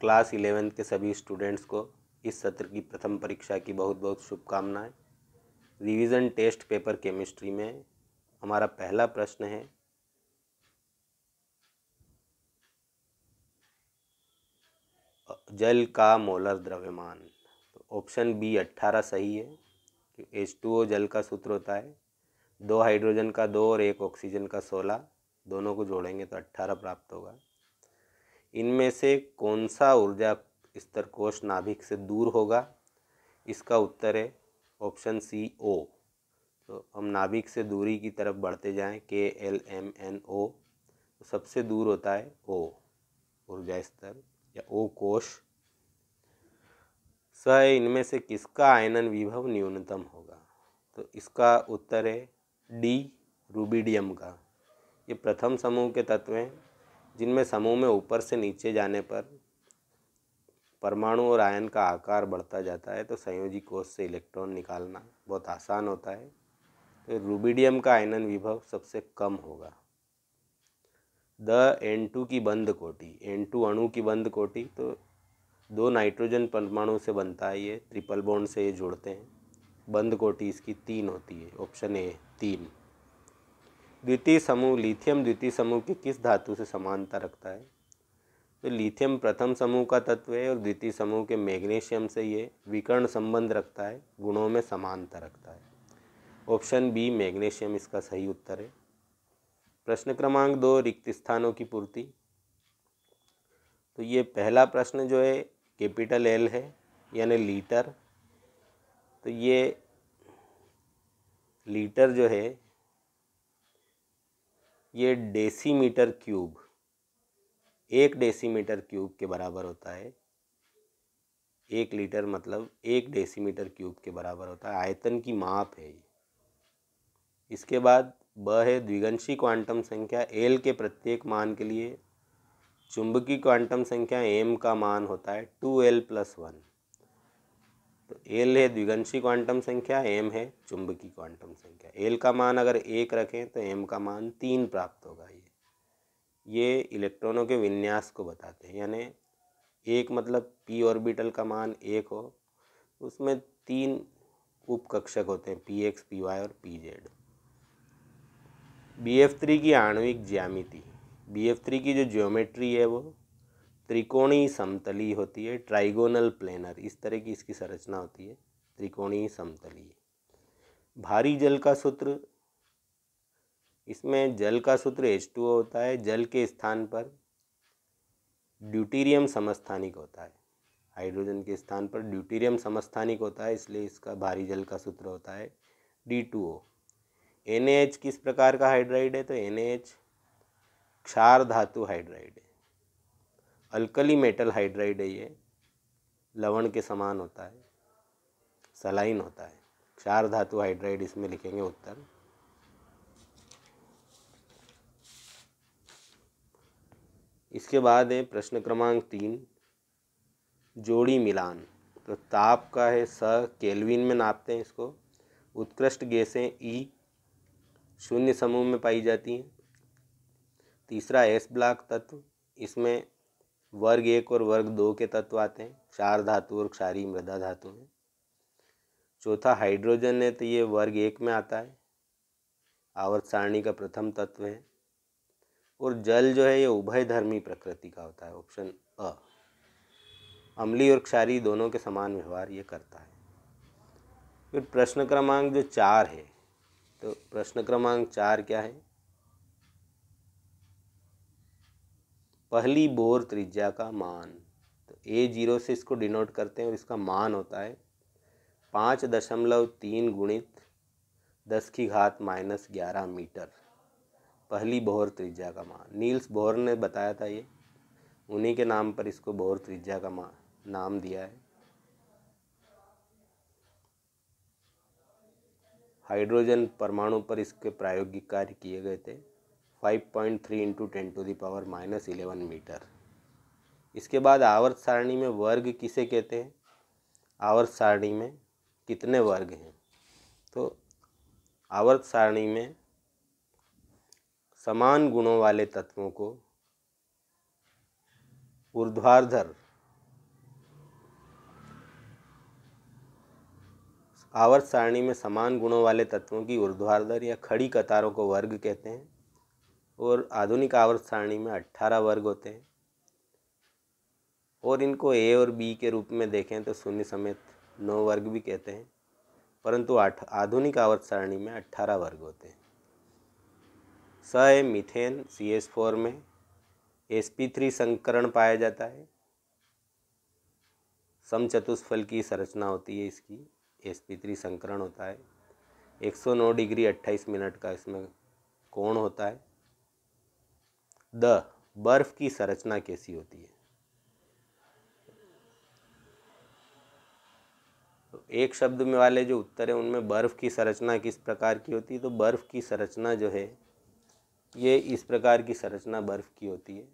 Class 11th के सभी students को इस सत्र की प्रथम परीक्षा की बहुत बहुत शुभकामनाएं। रिवीजन टेस्ट पेपर केमिस्ट्री में हमारा पहला प्रश्न है, जल का मोलर द्रव्यमान। तो ऑप्शन बी 18 सही है। H2O जल का सूत्र होता है, 2 हाइड्रोजन का 2 और 1 ऑक्सीजन का 16, दोनों को जोड़ेंगे तो 18 प्राप्त होगा। इनमें से कौन सा ऊर्जा स्तर कोश नाभिक से दूर होगा? इसका उत्तर है ऑप्शन सी O। तो हम नाभिक से दूरी की तरफ बढ़ते जाएं, KLMNO, तो सबसे दूर होता है O ऊर्जा स्तर या O कोश। इनमें से किसका आयनन विभव न्यूनतम होगा? तो इसका उत्तर है डी, रूबिडियम का। ये प्रथम समूह के तत्व हैं जिनमें समूह में ऊपर से नीचे जाने पर परमाणु और आयन का आकार बढ़ता जाता है, तो संयोजी कोश से इलेक्ट्रॉन निकालना बहुत आसान होता है। तो रूबिडियम का आयनन विभव सबसे कम होगा। N2 की बंध कोटि, N2 अणु की बंध कोटि, तो 2 नाइट्रोजन परमाणु से बनता है, ये ट्रिपल बॉन्ड से ये जुड़ते हैं। बंध कोटि इसकी 3 होती है, ऑप्शन ए 3। द्वितीय समूह, लिथियम द्वितीय समूह की किस धातु से समानता रखता है? तो लिथियम प्रथम समूह का तत्व है और द्वितीय समूह के मैग्नीशियम से ये विकर्ण संबंध रखता है, गुणों में समानता रखता है। ऑप्शन बी मैग्नीशियम इसका सही उत्तर है। प्रश्न क्रमांक 2, रिक्त स्थानों की पूर्ति। तो ये पहला प्रश्न जो है कैपिटल L है, यानी लीटर। तो ये लीटर जो है ये डेसीमीटर क्यूब, 1 डेसीमीटर क्यूब के बराबर होता है। 1 लीटर मतलब 1 डेसीमीटर क्यूब के बराबर होता है, आयतन की माप है ये। इसके बाद ब है द्विगंशी क्वांटम संख्या। L के प्रत्येक मान के लिए चुंबकीय क्वांटम संख्या m का मान होता है 2l+1। तो L है द्विगंशी क्वांटम संख्या, m है चुंबकीय क्वांटम संख्या। L का मान अगर 1 रखें तो m का मान 3 प्राप्त होगा। ये इलेक्ट्रॉनों के विन्यास को बताते हैं, यानी 1 मतलब p ऑर्बिटल का मान 1 हो, उसमें 3 उपकक्षक होते हैं, px, py और pz। BF3 की आणविक ज्यामिति, BF3 की जो ज्योमेट्री है वो त्रिकोणीय समतली होती है, ट्राइगोनल प्लेनर, इस तरह की इसकी संरचना होती है, त्रिकोणीय समतली। भारी जल का सूत्र, इसमें जल का सूत्र H2O होता है, जल के स्थान पर ड्यूटेरियम समस्थानिक होता है, हाइड्रोजन के स्थान पर ड्यूटेरियम समस्थानिक होता है, इसलिए इसका भारी जल का सूत्र होता है D2O। NaH किस प्रकार का हाइड्राइड है? तो NaH क्षार धातु हाइड्राइड है, अल्कली मेटल हाइड्राइड है, ये लवण के समान होता है, सलाइन होता है, क्षार धातु हाइड्राइड इसमें लिखेंगे उत्तर। इसके बाद है प्रश्न क्रमांक 3, जोड़ी मिलान। तो ताप का है स, केल्विन में नापते हैं इसको। उत्कृष्ट गैसें E शून्य समूह में पाई जाती हैं। तीसरा S ब्लॉक तत्व, इसमें वर्ग 1 और वर्ग 2 के तत्व आते हैं, क्षार धातु और क्षारीय मृदा धातु में। चौथा हाइड्रोजन है, तो ये वर्ग 1 में आता है, आवर्त सारणी का प्रथम तत्व है। और जल जो है ये उभयधर्मी प्रकृति का होता है, ऑप्शन अ। अम्लीय और क्षारीय दोनों के समान व्यवहार ये करता है। फिर प्रश्न क्रमांक जो 4 है, तो प्रश्न क्रमांक 4 क्या है? पहली बोर त्रिज्या का मान। तो A0 से इसको डिनोट करते हैं और इसका मान होता है 5.3 गुणित 10⁻⁻11 मीटर। पहली बोहर त्रिज्या का मान नील्स बोहर ने बताया था, ये उन्हीं के नाम पर इसको बोहर त्रिज्या का नाम दिया है। हाइड्रोजन परमाणु पर इसके प्रायोगिक कार्य किए गए थे। 5.3 × 10⁻11 मीटर। इसके बाद आवर्त सारणी में वर्ग किसे कहते हैं? आवर्त सारणी में कितने वर्ग हैं? तो आवर्त सारणी में समान गुणों वाले तत्वों को ऊर्ध्वाधर आवर्त सारणी में समान गुणों वाले तत्वों की ऊर्ध्वाधर या खड़ी कतारों को वर्ग कहते हैं और आधुनिक आवर्त सारणी में 18 वर्ग होते हैं और इनको ए और बी के रूप में देखें तो शून्य समेत 9 वर्ग भी कहते हैं, परंतु आधुनिक आवर्त सारणी में 18 वर्ग होते हैं। मीथेन CH4 में sp3 संकरण पाया जाता है। समचतुष्फल की संरचना होती है इसकी, sp3 संकरण होता है। 109 डिग्री 28 मिनट का इसमें कोण होता है। बर्फ की संरचना कैसी होती है? तो एक शब्द में वाले जो उत्तर है उनमें बर्फ की संरचना किस प्रकार की होती है? तो बर्फ की संरचना जो है ये इस प्रकार की संरचना बर्फ की होती है,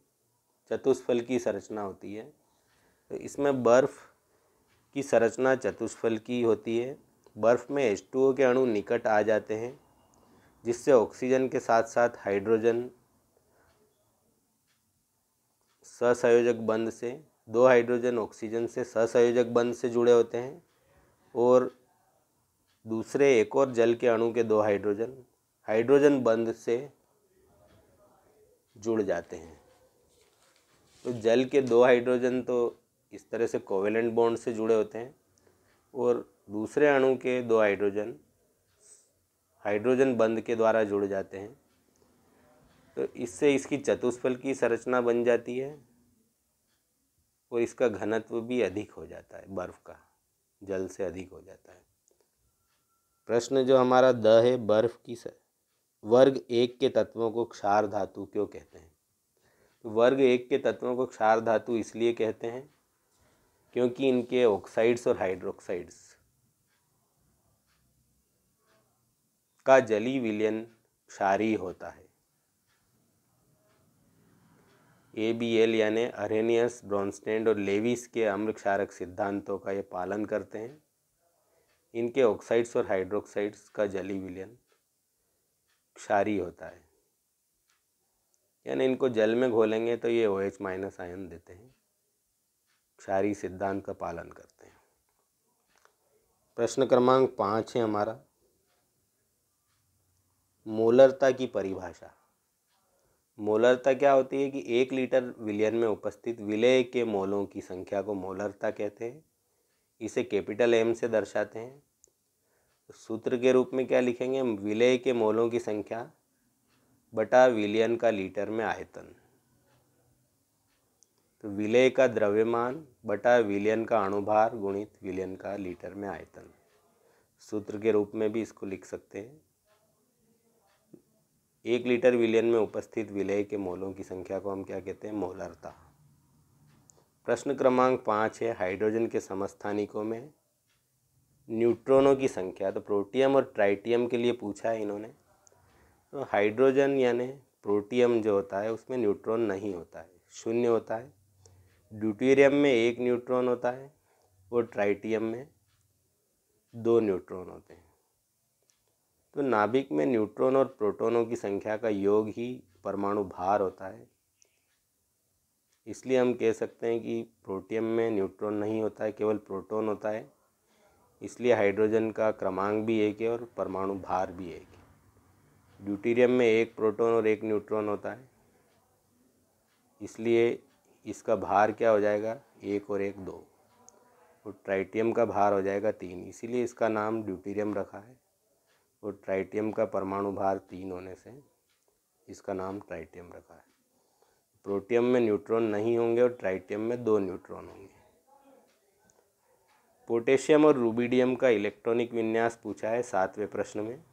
चतुष्फल की संरचना होती है। तो इसमें बर्फ की संरचना चतुष्फल की होती है। बर्फ में H2O के अणु निकट आ जाते हैं जिससे ऑक्सीजन के साथ साथ हाइड्रोजन सहसंयोजक बंध से, 2 हाइड्रोजन ऑक्सीजन से सहसंयोजक बंध से जुड़े होते हैं और दूसरे एक और जल के अणु के 2 हाइड्रोजन बंध से जुड़ जाते हैं। तो जल के 2 हाइड्रोजन तो इस तरह से कोवेलेंट बॉन्ड से जुड़े होते हैं और दूसरे अणु के 2 हाइड्रोजन बंध के द्वारा जुड़ जाते हैं। तो इससे इसकी चतुष्फल की संरचना बन जाती है और इसका घनत्व भी अधिक हो जाता है, बर्फ का जल से अधिक हो जाता है। प्रश्न जो हमारा है, बर्फ की वर्ग 1 के तत्वों को क्षार धातु क्यों कहते हैं? तो वर्ग 1 के तत्वों को क्षार धातु इसलिए कहते हैं क्योंकि इनके ऑक्साइड्स और हाइड्रोक्साइड्स का जलीय विलयन क्षारीय होता है। ABL यानी अरेनियस, ब्रोंस्टेड और लेविस के अम्ल क्षारक सिद्धांतों का ये पालन करते हैं। इनके ऑक्साइड्स और हाइड्रोक्साइड्स का जलीय विलयन क्षारीय होता है, यानी इनको जल में घोलेंगे तो ये OH- आयन देते हैं। क्षारीय सिद्धांत का पालन करते हैं। प्रश्न क्रमांक 5 है हमारा, मोलरता की परिभाषा। मोलरता क्या होती है कि 1 लीटर विलयन में उपस्थित विलेय के मोलों की संख्या को मोलरता कहते हैं। इसे कैपिटल M से दर्शाते हैं। तो सूत्र के रूप में क्या लिखेंगे? विलेय के मोलों की संख्या बटा विलयन का लीटर में आयतन। तो विलेय का द्रव्यमान बटा विलयन का अणुभार गुणित विलयन का लीटर में आयतन, सूत्र के रूप में भी इसको लिख सकते हैं। 1 लीटर विलयन में उपस्थित विलेय के मोलों की संख्या को हम क्या कहते हैं? मोलरता। प्रश्न क्रमांक 5 है, हाइड्रोजन के समस्थानिकों में न्यूट्रॉनों की संख्या। तो प्रोटियम और ट्राइटियम के लिए पूछा है इन्होंने। तो हाइड्रोजन यानी प्रोटियम जो होता है उसमें न्यूट्रॉन नहीं होता है, 0 होता है। ड्यूटेरियम में 1 न्यूट्रॉन होता है और ट्राइटियम में 2 न्यूट्रॉन होते हैं। तो नाभिक में न्यूट्रॉन और प्रोटॉनों की संख्या का योग ही परमाणु भार होता है। इसलिए हम कह सकते हैं कि प्रोटियम में न्यूट्रॉन नहीं होता है, केवल प्रोटॉन होता है। इसलिए हाइड्रोजन का क्रमांक भी 1 है और परमाणु भार भी 1 है। ड्यूटेरियम में 1 प्रोटॉन और 1 न्यूट्रॉन होता है, इसलिए इसका भार क्या हो जाएगा? 1 और 1 2। और ट्राइटियम का भार हो जाएगा 3, इसीलिए इसका नाम ड्यूटेरियम रखा है। और ट्राइटियम का परमाणु भार 3 होने से इसका नाम ट्राइटियम रखा है। प्रोटियम में न्यूट्रॉन नहीं होंगे और ट्राइटियम में 2 न्यूट्रॉन होंगे। पोटेशियम और रूबिडियम का इलेक्ट्रॉनिक विन्यास पूछा है 7वें प्रश्न में।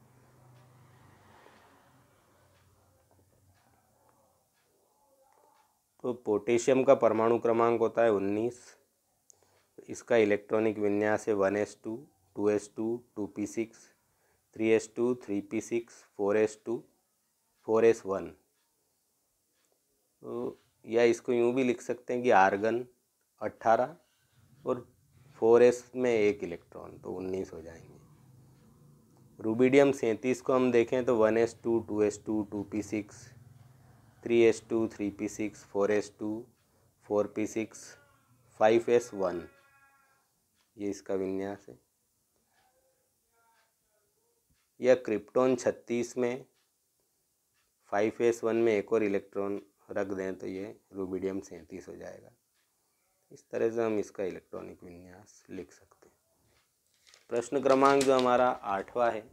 तो पोटेशियम का परमाणु क्रमांक होता है 19। इसका इलेक्ट्रॉनिक विन्यास है 1s2 2s2 2p6 3s2 3p6 4s2 4s1। तो या इसको यूँ भी लिख सकते हैं कि आर्गन 18 और 4s में 1 इलेक्ट्रॉन, तो 19 हो जाएंगे। रूबिडियम 37 को हम देखें तो 1s2 2s2 2p6 3s2 3p6 4s2 4p6 5s1, ये इसका विन्यास है। या क्रिप्टॉन 36 में 5s1 में एक और इलेक्ट्रॉन रख दें तो ये रुबिडियम 37 हो जाएगा। इस तरह से हम इसका इलेक्ट्रॉनिक विन्यास लिख सकते हैं। प्रश्न क्रमांक जो हमारा 8वां है,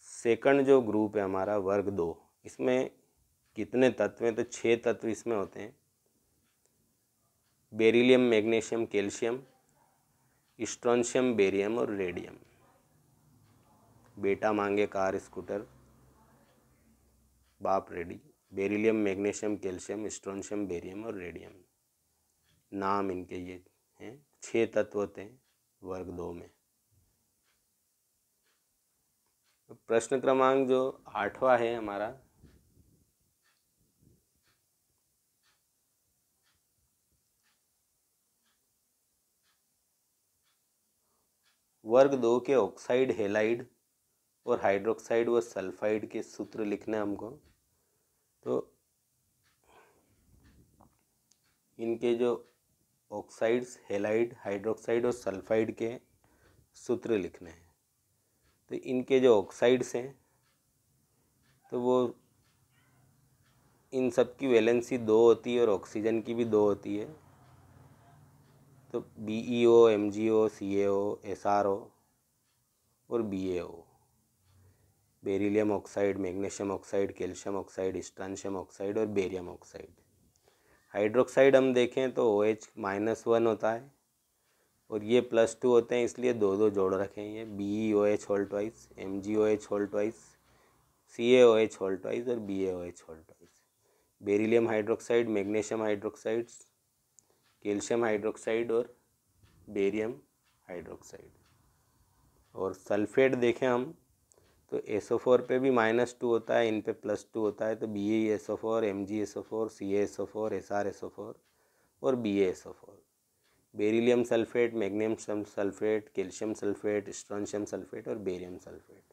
सेकंड जो ग्रुप है हमारा वर्ग 2, इसमें कितने तत्व हैं? तो 6 तत्व इसमें होते हैं। Beryllium, magnesium, calcium, strontium, barium और रेडियम। बेटा मांगे कार स्कूटर, बाप ready. Beryllium, magnesium, calcium, strontium, barium और रेडियम, नाम इनके ये हैं। 6 तत्व होते हैं वर्ग 2 में। प्रश्न क्रमांक जो 8वां है हमारा, वर्ग 2 के ऑक्साइड, हेलाइड और हाइड्रोक्साइड व सल्फाइड के सूत्र लिखने हमको। तो इनके जो ऑक्साइड्स, हेलाइड, हाइड्रोक्साइड और सल्फाइड के सूत्र लिखने हैं। तो इनके जो ऑक्साइड्स हैं तो वो इन सब की वैलेंसी 2 होती है और ऑक्सीजन की भी 2 होती है। तो BeO, MgO, CaO, SrO और BaO। Beryllium oxide, magnesium oxide, calcium oxide, strontium oxide और बेरियम ऑक्साइड। हाइड्रोक्साइड हम देखें तो OH-1 होता है और ये +2 होते हैं, इसलिए 2 जोड़ रखें। ये BeOH whole twice, MgOH whole twice, CaOH whole twice और BaOH whole twice. Beryllium hydroxide, magnesium hydroxide, calcium hydroxide और बेरियम हाइड्रोक्साइड। और सल्फेट देखें हम तो SO4 पे भी -2 होता है, इन पे +2 होता है। तो BeSO4, MgSO4, CaSO4, SrSO4 और BaSO4। Beryllium sulphate, magnesium sulphate, calcium sulphate, strontium sulphate और बेरियम सल्फेट।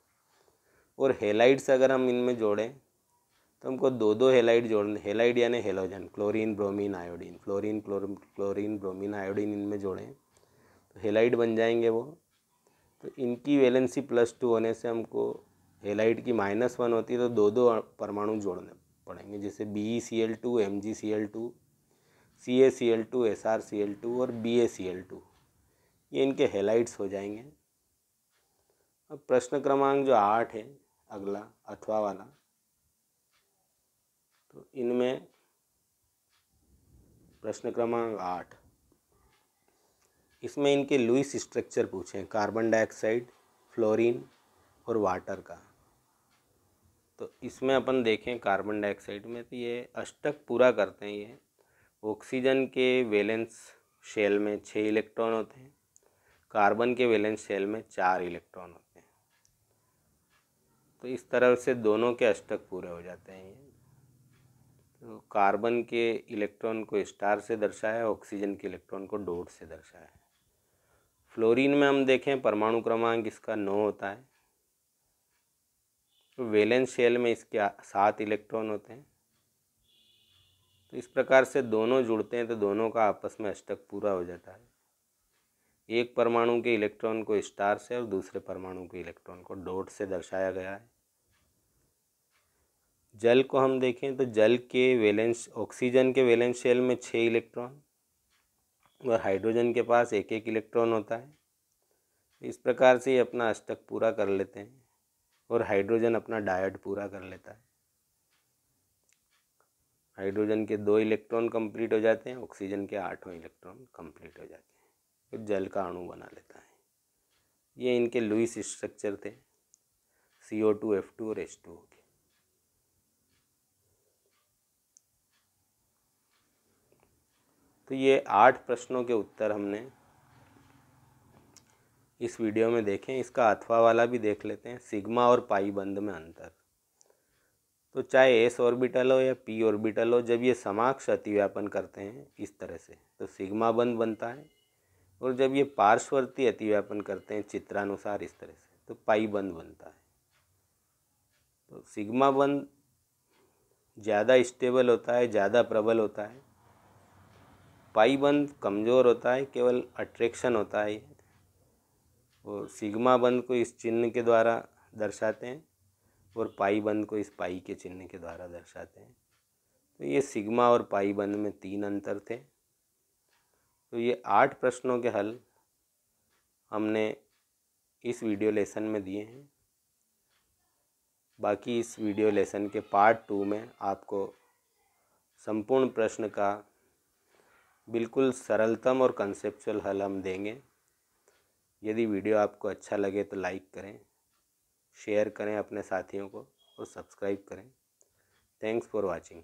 और हेलाइड्स अगर हम इनमें जोड़ें तो हमको 2 हेलाइड जोड़ने। हेलाइड यानी halogen, chlorine, bromine, iodine. Chlorine, bromine, iodine इनमें जोड़ें तो हेलाइड बन जाएंगे वो। तो इनकी वैलेंसी +2 होने से हमको हेलाइड की -1 होती है, तो 2 परमाणु जोड़ने पड़ेंगे, जैसे BeCl2, MgCl2, CaCl2, SrCl2 और BaCl2। ये इनके हेलाइड्स हो जाएंगे। अब प्रश्न क्रमांक जो 8 है अगला, 8वां वाला, तो इनमें प्रश्न क्रमांक 8, इसमें इनके लुईस स्ट्रक्चर पूछे, कार्बन डाइऑक्साइड, फ्लोरीन और वाटर का। तो इसमें अपन देखें कार्बन डाइऑक्साइड में तो ये अष्टक पूरा करते हैं। ये ऑक्सीजन के वैलेंस शेल में 6 इलेक्ट्रॉन होते हैं, कार्बन के वैलेंस शेल में 4 इलेक्ट्रॉन होते हैं। तो इस तरह से दोनों के अष्टक पूरे हो जाते हैं। ये तो कार्बन के इलेक्ट्रॉन को स्टार से दर्शाया, ऑक्सीजन के इलेक्ट्रॉन को डॉट से दर्शाया। फ्लोरीन में हम देखें परमाणु क्रमांक इसका 9 होता है। तो वैलेंस शेल में इसके 7 इलेक्ट्रॉन होते हैं। तो इस प्रकार से दोनों जुड़ते हैं तो दोनों का आपस में अष्टक पूरा हो जाता है। एक परमाणु के इलेक्ट्रॉन को स्टार से और दूसरे परमाणु के इलेक्ट्रॉन को डॉट से दर्शाया गया है। जल को हम देखें तो जल के वैलेंस, ऑक्सीजन के वैलेंस शेल में 6 इलेक्ट्रॉन और हाइड्रोजन के पास 1 इलेक्ट्रॉन होता है। इस प्रकार से ये अपना अष्टक पूरा कर लेते हैं और हाइड्रोजन अपना डायड पूरा कर लेता है। हाइड्रोजन के 2 इलेक्ट्रॉन कंप्लीट हो जाते हैं, ऑक्सीजन के 8 इलेक्ट्रॉन कंप्लीट हो जाते हैं, फिर जल का अणु बना लेता है। ये इनके लुईस स्ट्रक्चर थे, CO2, F2 और H2O के। तो ये 8 प्रश्नों के उत्तर हमने इस वीडियो में देखें। इसका 8वां वाला भी देख लेते हैं, सिग्मा और पाई बंध में अंतर। तो चाहे s ऑर्बिटल हो या p ऑर्बिटल हो, जब ये समाक्ष अतिव्यापन करते हैं इस तरह से तो सिग्मा बंध बनता है, और जब ये पार्श्ववर्ती अतिव्यापन करते हैं चित्रानुसार इस तरह से तो पाई बंध बनता है। तो सिग्मा बंध ज़्यादा स्टेबल होता है, ज़्यादा प्रबल होता है, पाई बंद कमज़ोर होता है, केवल अट्रैक्शन होता है। वो सिग्मा बंद को इस चिन्ह के द्वारा दर्शाते हैं और पाई बंद को इस पाई के चिन्ह के द्वारा दर्शाते हैं। तो ये सिग्मा और पाई बंद में 3 अंतर थे। तो ये 8 प्रश्नों के हल हमने इस वीडियो लेसन में दिए हैं। बाकी इस वीडियो लेसन के पार्ट 2 में आपको संपूर्ण प्रश्न का बिल्कुल सरलतम और कंसेप्चुअल हल हम देंगे। यदि वीडियो आपको अच्छा लगे तो लाइक करें, शेयर करें अपने साथियों को और सब्सक्राइब करें। Thanks for watching.